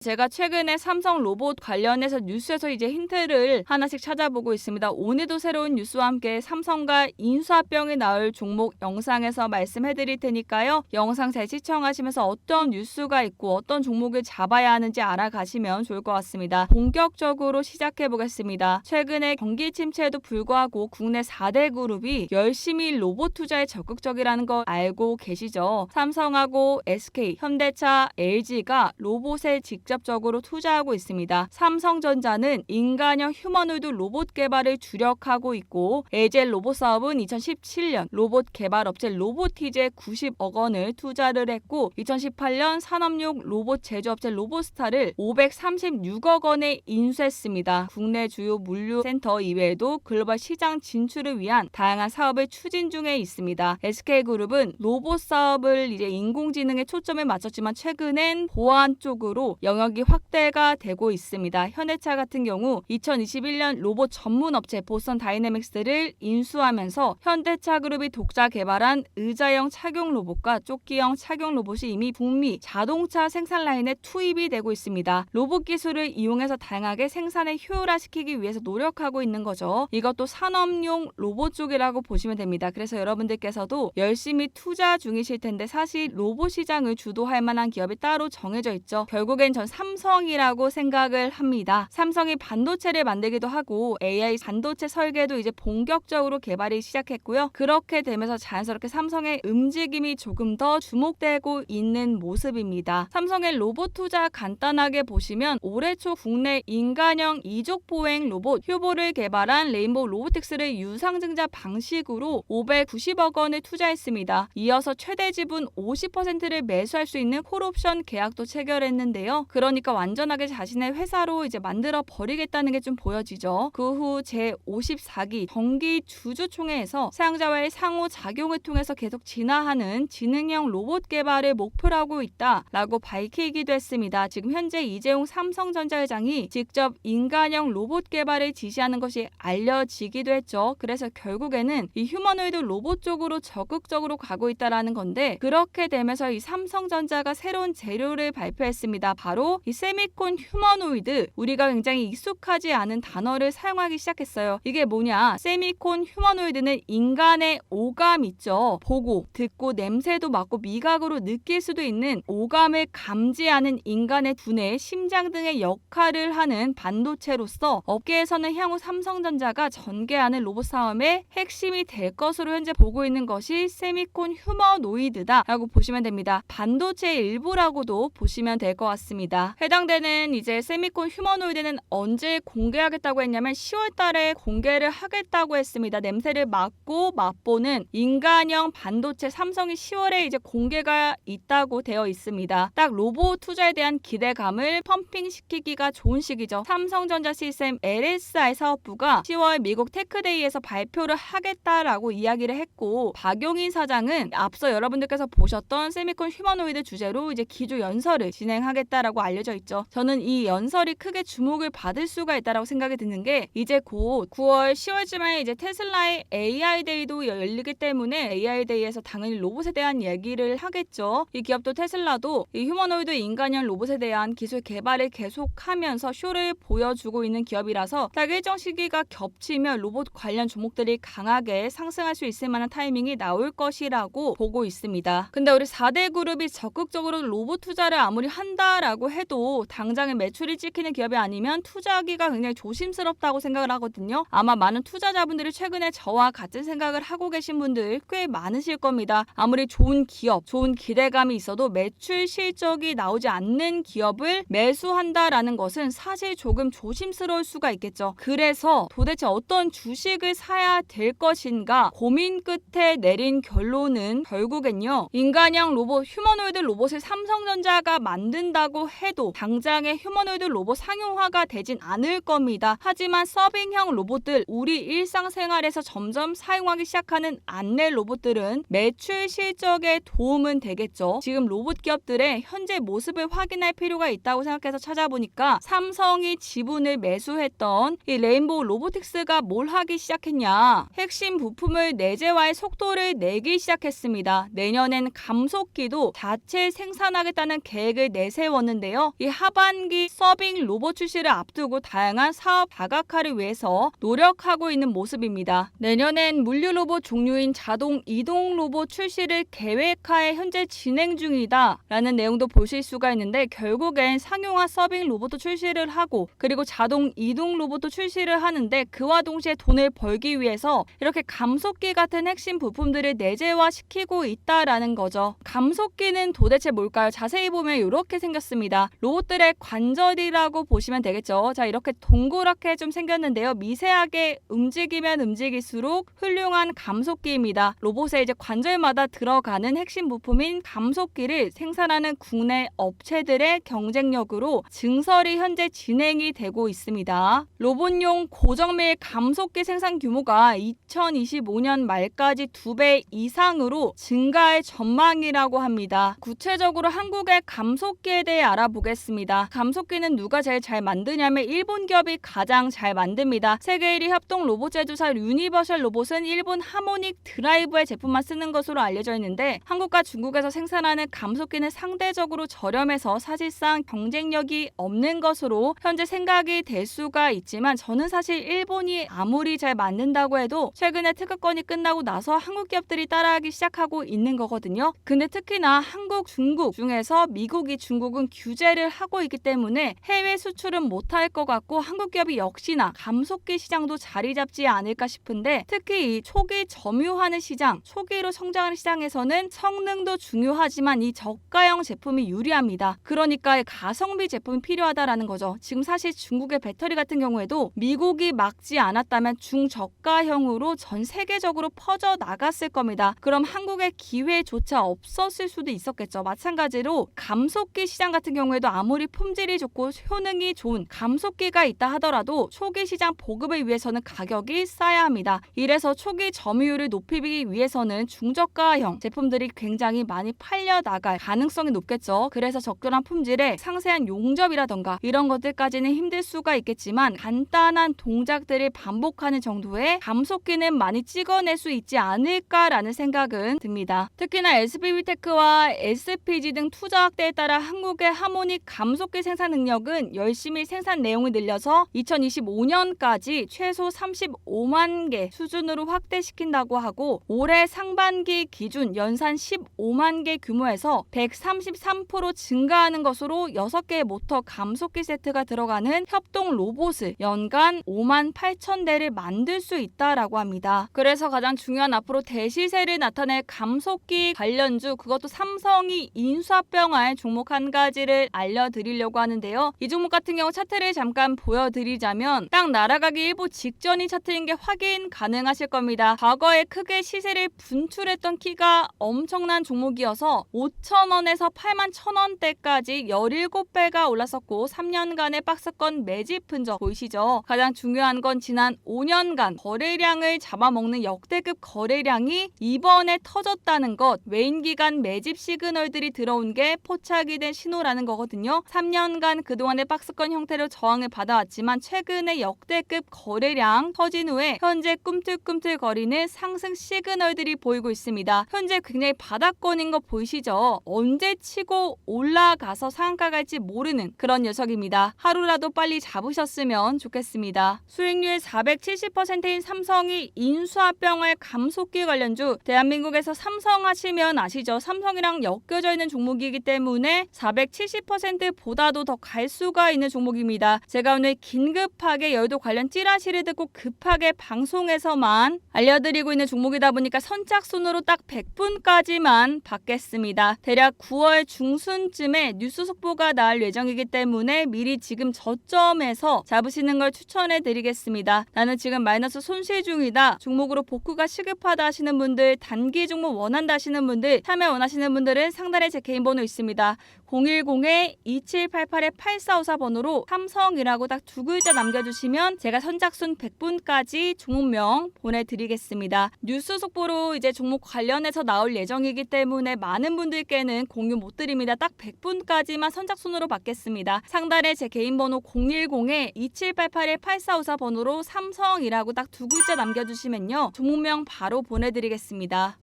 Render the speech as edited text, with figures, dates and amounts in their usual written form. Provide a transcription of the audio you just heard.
제가 최근에 삼성 로봇 관련해서 뉴스에서 이제 힌트를 하나씩 찾아보고 있습니다. 오늘도 새로운 뉴스와 함께 삼성과 인수합병이 나올 종목 영상에서 말씀해드릴 테니까요. 영상 잘 시청하시면서 어떤 뉴스가 있고 어떤 종목을 잡아야 하는지 알아가시면 좋을 것 같습니다. 본격적으로 시작해보겠습니다. 최근에 경기 침체에도 불구하고 국내 4대 그룹이 열심히 로봇 투자에 적극적이라는 거 알고 계시죠? 삼성하고 SK, 현대차, LG가 로봇에 직접적으로 투자하고 있습니다. 삼성전자는 인간형 휴머노이드 로봇 개발을 주력하고 있고 에젤 로봇 사업은 2017년 로봇 개발 업체 로보티즈에 90억 원을 투자를 했고 2018년 산업용 로봇 제조업체 로봇스타를 536억 원에 인수했습니다. 국내 주요 물류센터 이외에도 글로벌 시장 진출을 위한 다양한 사업을 추진 중에 있습니다. SK그룹은 로봇 사업을 이제 인공지능에 초점을 맞췄지만 최근엔 보안 쪽으로 영역이 확대가 되고 있습니다. 현대차 같은 경우 2021년 로봇 전문 업체 보스턴 다이내믹스를 인수하면서 현대차 그룹이 독자 개발한 의자형 착용 로봇과 조끼형 착용 로봇이 이미 북미 자동차 생산 라인에 투입이 되고 있습니다. 로봇 기술을 이용해서 다양하게 생산을 효율화시키기 위해서 노력하고 있는 거죠. 이것도 산업용 로봇 쪽이라고 보시면 됩니다. 그래서 여러분들께서도 열심히 투자 중이실 텐데 사실 로봇 시장을 주도할 만한 기업이 따로 정해져 있죠. 결국엔 전 삼성이라고 생각을 합니다. 삼성이 반도체를 만들기도 하고 AI 반도체 설계도 이제 본격적으로 개발이 시작했고요. 그렇게 되면서 자연스럽게 삼성의 움직임이 조금 더 주목되고 있는 모습입니다. 삼성의 로봇 투자 간단하게 보시면 올해 초 국내 인간형 이족 보행 로봇 휴보를 개발한 레인보우 로보틱스를 유상증자 방식으로 590억 원을 투자했습니다. 이어서 최대 지분 50%를 매수할 수 있는 콜옵션 계약도 체결했는데요. 그러니까 완전하게 자신의 회사로 이제 만들어 버리겠다는 게 좀 보여지죠. 그 후 제54기 정기 주주총회에서 사용자와의 상호작용을 통해서 계속 진화하는 지능형 로봇 개발을 목표로 하고 있다라고 밝히기도 했습니다. 지금 현재 이재용 삼성전자 회장이 직접 인간형 로봇 개발을 지시하는 것이 알려지기도 했죠. 그래서 결국에는 이 휴머노이드 로봇 쪽으로 적극적으로 가고 있다라는 건데 그렇게 되면서 이 삼성전자가 새로운 재료를 발표했습니다. 바로 이 세미콘 휴머노이드, 우리가 굉장히 익숙하지 않은 단어를 사용하기 시작했어요. 이게 뭐냐? 세미콘 휴머노이드는 인간의 오감 있죠. 보고, 듣고, 냄새도 맡고 미각으로 느낄 수도 있는 오감을 감지하는 인간의 두뇌, 심장 등의 역할을 하는 반도체로서 업계에서는 향후 삼성전자가 전개하는 로봇 사업의 핵심이 될 것으로 현재 보고 있는 것이 세미콘 휴머노이드다라고 보시면 됩니다. 반도체의 일부라고도 보시면 될 것 같습니다. 해당되는 이제 세미콘 휴머노이드는 언제 공개하겠다고 했냐면 10월 달에 공개를 하겠다고 했습니다. 냄새를 맡고 맛보는 인간형 반도체 삼성이 10월에 이제 공개가 있다고 되어 있습니다. 딱 로봇 투자에 대한 기대감을 펌핑시키기가 좋은 시기죠. 삼성전자 시스템 LSI 사업부가 10월 미국 테크데이에서 발표를 하겠다라고 이야기를 했고 박용인 사장은 앞서 여러분들께서 보셨던 세미콘 휴머노이드 주제로 이제 기조 연설을 진행하겠다라고 알려져 있죠. 저는 이 연설이 크게 주목을 받을 수가 있다라고 생각이 드는 게 이제 곧 9월 10월쯤에 이제 테슬라의 AI 데이도 열리기 때문에 AI 데이에서 당연히 로봇에 대한 얘기를 하겠죠. 이 기업도 테슬라도 이 휴머노이드 인간형 로봇에 대한 기술 개발을 계속하면서 쇼를 보여주고 있는 기업이라서 딱 일정 시기가 겹치면 로봇 관련 종목들이 강하게 상승할 수 있을 만한 타이밍이 나올 것이라고 보고 있습니다. 근데 우리 4대 그룹이 적극적으로 로봇 투자를 아무리 한다라고 해도 당장에 매출이 찍히는 기업이 아니면 투자하기가 굉장히 조심스럽다고 생각을 하거든요. 아마 많은 투자자분들이 최근에 저와 같은 생각을 하고 계신 분들 꽤 많으실 겁니다. 아무리 좋은 기업, 좋은 기대감이 있어도 매출 실적이 나오지 않는 기업을 매수한다라는 것은 사실 조금 조심스러울 수가 있겠죠. 그래서 도대체 어떤 주식을 사야 될 것인가 고민 끝에 내린 결론은 결국엔요. 인간형 로봇, 휴머노이드 로봇을 삼성전자가 만든다고 해도 당장의 휴머노이드 로봇 상용화가 되진 않을 겁니다. 하지만 서빙형 로봇들, 우리 일상생활에서 점점 사용하기 시작하는 안내 로봇들은 매출 실적에 도움은 되겠죠. 지금 로봇 기업들의 현재 모습을 확인할 필요가 있다고 생각해서 찾아보니까 삼성이 지분을 매수했던 이 레인보우 로보틱스가 뭘 하기 시작했냐. 핵심 부품을 내재화의 속도를 내기 시작했습니다. 내년엔 감속기도 자체 생산하겠다는 계획을 내세웠는데 있는데요. 이 하반기 서빙 로봇 출시를 앞두고 다양한 사업 다각화를 위해서 노력하고 있는 모습입니다. 내년엔 물류 로봇 종류인 자동 이동 로봇 출시를 계획하에 현재 진행 중이다 라는 내용도 보실 수가 있는데, 결국엔 상용화 서빙 로봇도 출시를 하고 그리고 자동 이동 로봇도 출시를 하는데, 그와 동시에 돈을 벌기 위해서 이렇게 감속기 같은 핵심 부품들을 내재화시키고 있다라는 거죠. 감속기는 도대체 뭘까요? 자세히 보면 이렇게 생겼습니다. 로봇들의 관절이라고 보시면 되겠죠. 자, 이렇게 동그랗게 좀 생겼는데요. 미세하게 움직이면 움직일수록 훌륭한 감속기입니다. 로봇의 이제 관절마다 들어가는 핵심 부품인 감속기를 생산하는 국내 업체들의 경쟁력으로 증설이 현재 진행이 되고 있습니다. 로봇용 고정밀 감속기 생산 규모가 2025년 말까지 2배 이상으로 증가할 전망이라고 합니다. 구체적으로 한국의 감속기에 대해 알아보겠습니다. 감속기는 누가 제일 잘 만드냐면 일본 기업이 가장 잘 만듭니다. 세계 1위 협동 로봇 제조사 유니버셜 로봇은 일본 하모닉 드라이브의 제품만 쓰는 것으로 알려져 있는데, 한국과 중국에서 생산하는 감속기는 상대적으로 저렴해서 사실상 경쟁력이 없는 것으로 현재 생각이 될 수가 있지만, 저는 사실 일본이 아무리 잘 만든다고 해도 최근에 특허권이 끝나고 나서 한국 기업들이 따라하기 시작하고 있는 거거든요. 근데 특히나 한국, 중국 중에서 미국이 중국은 규제를 하고 있기 때문에 해외 수출은 못할 것 같고, 한국 기업이 역시나 감속기 시장도 자리 잡지 않을까 싶은데, 특히 이 초기 점유하는 시장, 초기로 성장하는 시장에서는 성능도 중요하지만 이 저가형 제품이 유리합니다. 그러니까 가성비 제품이 필요하다라는 거죠. 지금 사실 중국의 배터리 같은 경우에도 미국이 막지 않았다면 중저가형으로 전 세계적으로 퍼져 나갔을 겁니다. 그럼 한국의 기회조차 없었을 수도 있었겠죠. 마찬가지로 감속기 시장 같은 경우에도 아무리 품질이 좋고 효능이 좋은 감속기가 있다 하더라도 초기 시장 보급을 위해서는 가격이 싸야 합니다. 이래서 초기 점유율을 높이기 위해서는 중저가형 제품들이 굉장히 많이 팔려 나갈 가능성이 높겠죠. 그래서 적절한 품질에 상세한 용접이라던가 이런 것들까지는 힘들 수가 있겠지만, 간단한 동작들을 반복하는 정도의 감속기는 많이 찍어낼 수 있지 않을까라는 생각은 듭니다. 특히나 SBB테크와 SPG 등 투자 확대에 따라 한국의 하모닉 감속기 생산 능력은 열심히 생산 내용을 늘려서 2025년까지 최소 35만 개 수준으로 확대시킨다고 하고, 올해 상반기 기준 연산 15만 개 규모에서 133% 증가하는 것으로 6개의 모터 감속기 세트가 들어가는 협동 로봇을 연간 5만 8천 대를 만들 수 있다라고 합니다. 그래서 가장 중요한 앞으로 대시세를 나타낼 감속기 관련주, 그것도 삼성이 인수합병할 종목 한 가지를 알려드리려고 하는데요. 이 종목 같은 경우 차트를 잠깐 보여드리자면 딱 날아가기 일보 직전이 차트인 게 확인 가능하실 겁니다. 과거에 크게 시세를 분출했던 키가 엄청난 종목이어서 5,000원에서 81,000원대까지 17배가 올랐었고, 3년간의 박스권 매집 흔적 보이시죠? 가장 중요한 건 지난 5년간 거래량을 잡아먹는 역대급 거래량이 이번에 터졌다는 것, 외인 기관 매집 시그널들이 들어온 게 포착이 된 신호라는 거거든요. 3년간 그동안의 박스권 형태로 저항을 받아왔지만 최근에 역대급 거래량 터진 후에 현재 꿈틀꿈틀거리는 상승 시그널들이 보이고 있습니다. 현재 굉장히 바닥권인 거 보이시죠? 언제 치고 올라가서 상한가 갈지 모르는 그런 녀석입니다. 하루라도 빨리 잡으셨으면 좋겠습니다. 수익률 470%인 삼성이 인수합병할 감속기 관련주, 대한민국에서 삼성 하시면 아시죠? 삼성이랑 엮여져 있는 종목이기 때문에 470%보다도 더 갈 수가 있는 종목입니다. 제가 오늘 긴급하게 여의도 관련 찌라시를 듣고 급하게 방송에서만 알려드리고 있는 종목이다 보니까 선착순으로 딱 100분까지만 받겠습니다. 대략 9월 중순쯤에 뉴스 속보가 나올 예정이기 때문에 미리 지금 저점에서 잡으시는 걸 추천해 드리겠습니다. 나는 지금 마이너스 손실 중이다, 종목으로 복구가 시급하다 하시는 분들, 단기 종목 원한다 하시는 분들, 참여 원하시는 분들은 상단에 제 개인 번호 있습니다. 010-2788-8454번호로 삼성이라고 딱 두 글자 남겨주시면 제가 선착순 100분까지 종목명 보내드리겠습니다. 뉴스 속보로 이제 종목 관련해서 나올 예정이기 때문에 많은 분들께는 공유 못 드립니다. 딱 100분까지만 선착순으로 받겠습니다. 상단에 제 개인 번호 010-2788-8454번호로 삼성이라고 딱 두 글자 남겨주시면요, 종목명 바로 보내드리겠습니다.